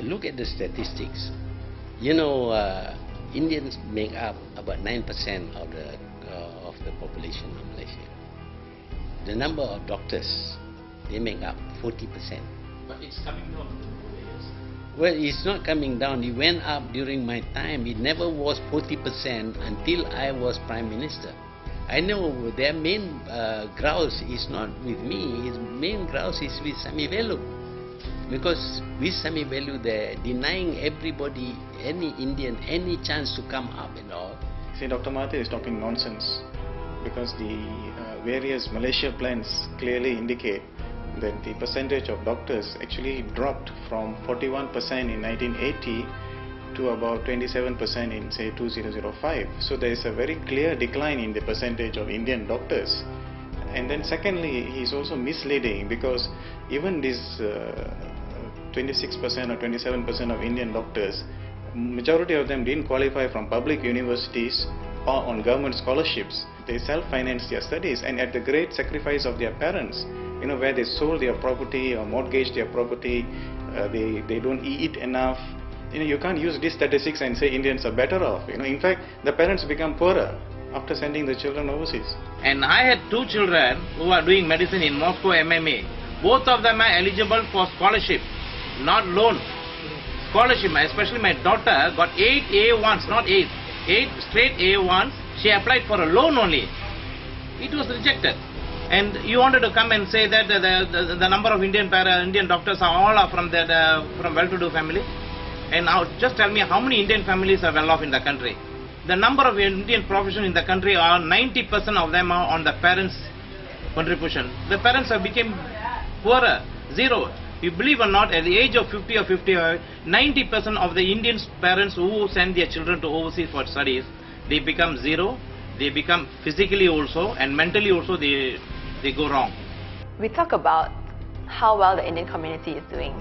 look at the statistics. Indians make up about 9% of the population of Malaysia. The number of doctors, they make up 40%. But it's coming down. Well, it's not coming down. It went up during my time. It never was 40% until I was Prime Minister. I know their main grouse is not with me. His main grouse is with Sami Velu. Because with Sami Velu, they're denying everybody, any Indian, any chance to come up and all. See, Dr. Mahathir is talking nonsense, because the various Malaysia plans clearly indicate that the percentage of doctors actually dropped from 41% in 1980 to about 27% in, say, 2005. So there is a very clear decline in the percentage of Indian doctors. And then secondly, he is also misleading, because even this 26% or 27% of Indian doctors, majority of them didn't qualify from public universities or on government scholarships. They self-finance their studies, and at the great sacrifice of their parents, where they sold their property or mortgaged their property, they don't eat enough. You can't use these statistics and say Indians are better off. In fact, the parents become poorer after sending the children overseas. And I had 2 children who are doing medicine in Moscow MMA. Both of them are eligible for scholarship, not loan. Scholarship, especially my daughter got 8 A1s, not 8 straight A1s. She applied for a loan only. It was rejected. And you wanted to come and say that the number of Indian doctors are all from well-to-do family. And now just tell me how many Indian families are well off in the country. The number of Indian professions in the country are 90% of them are on the parents' contribution. The parents have become poorer, zero. You believe or not, at the age of 50 or 55, 90% of the Indian parents who send their children to overseas for studies, they become zero. They become physically also and mentally also they go wrong. We talk about how well the Indian community is doing.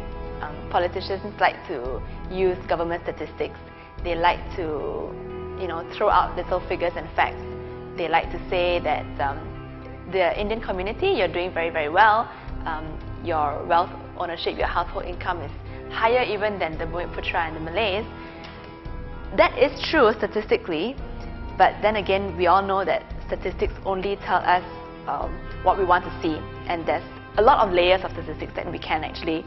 Politicians like to use government statistics. They like to, throw out little figures and facts. They like to say that the Indian community, you're doing very, very well. Your wealth ownership, your household income is higher even than the Bumiputera and the Malays. That is true statistically, but then again, we all know that statistics only tell us what we want to see, and there's a lot of layers of statistics that we can actually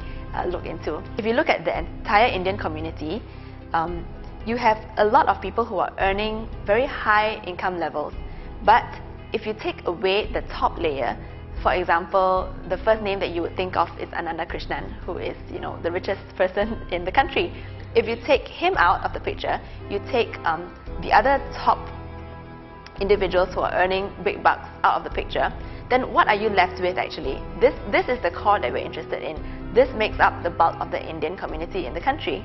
look into. If you look at the entire Indian community, you have a lot of people who are earning very high income levels, but if you take away the top layer, for example, the first name that you would think of is Ananda Krishnan, who is, the richest person in the country. If you take him out of the picture, you take the other top individuals who are earning big bucks out of the picture, then what are you left with actually? This is the core that we're interested in. This makes up the bulk of the Indian community in the country.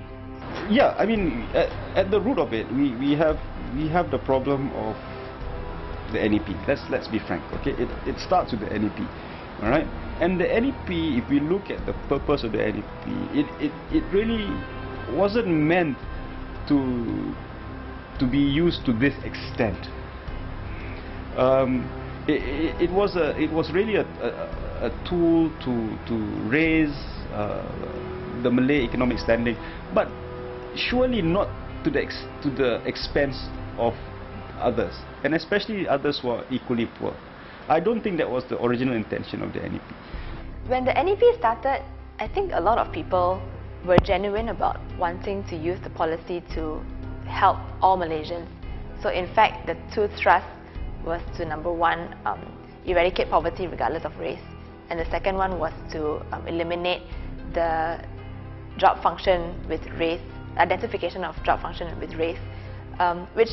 Yeah, I mean, at the root of it, we have the problem of the NEP. Let's be frank, okay? It starts with the NEP, all right? And the NEP, if we look at the purpose of the NEP, it really wasn't meant to be used to this extent. It was really a tool to raise the Malay economic standing, but surely not to the expense of others, and especially others who are equally poor. I don't think that was the original intention of the NEP. When the NEP started, I think a lot of people were genuine about wanting to use the policy to help all Malaysians. So in fact, the two thrusts was to, number one, eradicate poverty regardless of race, and the second one was to eliminate the job function with race, identification of job function with race, which,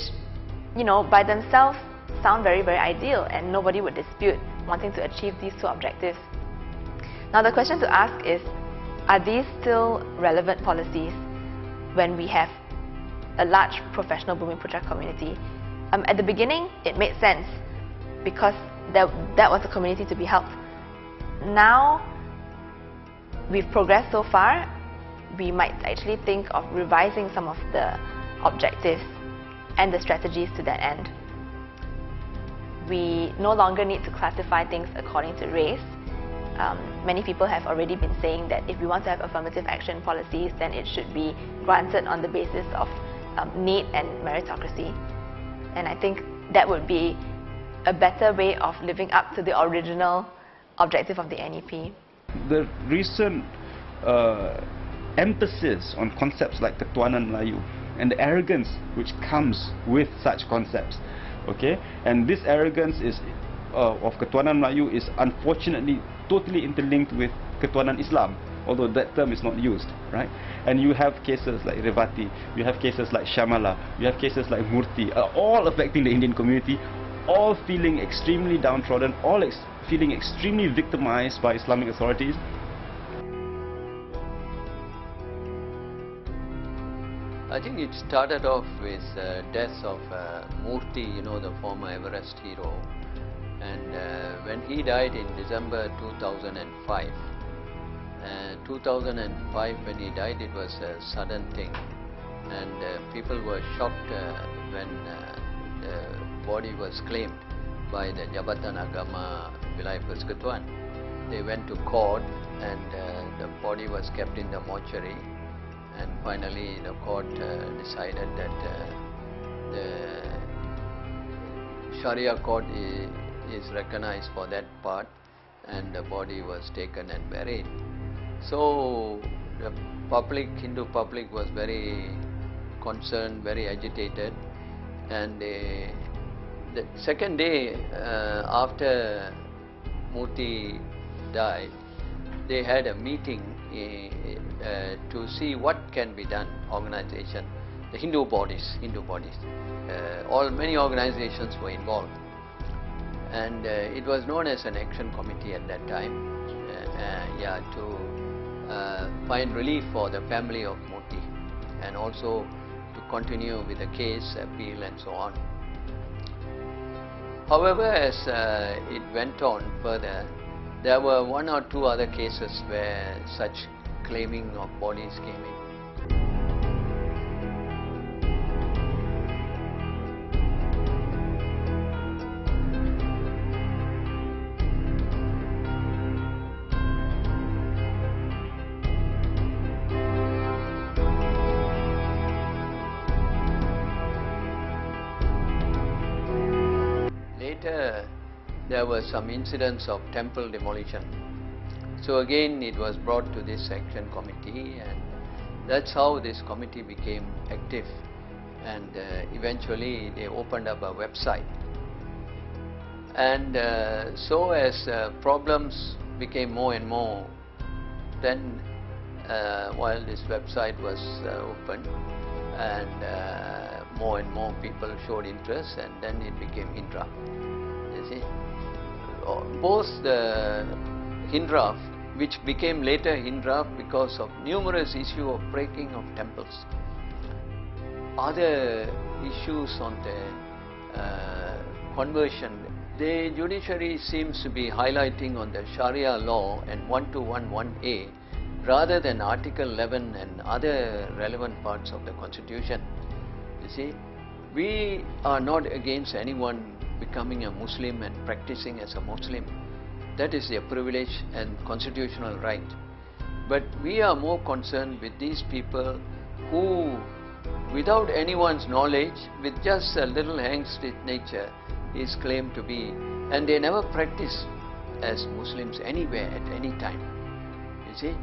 by themselves sound very, very ideal, and nobody would dispute wanting to achieve these two objectives. Now the question to ask is, are these still relevant policies when we have a large professional Bumiputera community? At the beginning, it made sense because that was a community to be helped. Now, we've progressed so far, we might actually think of revising some of the objectives and the strategies to that end. We no longer need to classify things according to race. many people have already been saying that if we want to have affirmative action policies, then it should be granted on the basis of need and meritocracy. And I think that would be a better way of living up to the original objective of the NEP. The recent emphasis on concepts like Ketuanan Melayu and the arrogance which comes with such concepts, okay, and this arrogance is of Ketuanan Melayu is unfortunately totally interlinked with Ketuanan Islam, although that term is not used, right? And you have cases like Revati, you have cases like Shamala, you have cases like Murti, all affecting the Indian community, all feeling extremely downtrodden, all feeling extremely victimized by Islamic authorities. I think it started off with death of Murti, you know, the former Everest hero. And when he died in December 2005, 2005 when he died, it was a sudden thing. And people were shocked when the body was claimed by the Jabatan Agama Wilayah Persekutuan. They went to court and the body was kept in the mortuary. And finally the court decided that the Sharia court is recognized for that part, and the body was taken and buried. So the public, Hindu public, was very concerned, very agitated, and the second day after Murti died, they had a meeting to see what can be done. Organization, the Hindu bodies, many organizations were involved, and it was known as an action committee at that time, to find relief for the family of Murti, and also to continue with the case, appeal and so on. However, as it went on further, there were one or two other cases where such claiming of bodies came in. Later, there were some incidents of temple demolition. So again, it was brought to this action committee, and that's how this committee became active. And eventually, they opened up a website. And so as problems became more and more, then while this website was open, and more and more people showed interest, and then it became Hindraaf. You see, both the Hindraaf, which became later Hindraaf because of numerous issues of breaking of temples, other issues on the conversion, the judiciary seems to be highlighting on the Sharia law and 1211A rather than Article 11 and other relevant parts of the Constitution. You see, we are not against anyone becoming a Muslim and practicing as a Muslim. That is their privilege and constitutional right. But we are more concerned with these people who, without anyone's knowledge, with just a little angst nature, is claimed to be, and they never practice as Muslims anywhere at any time. You see.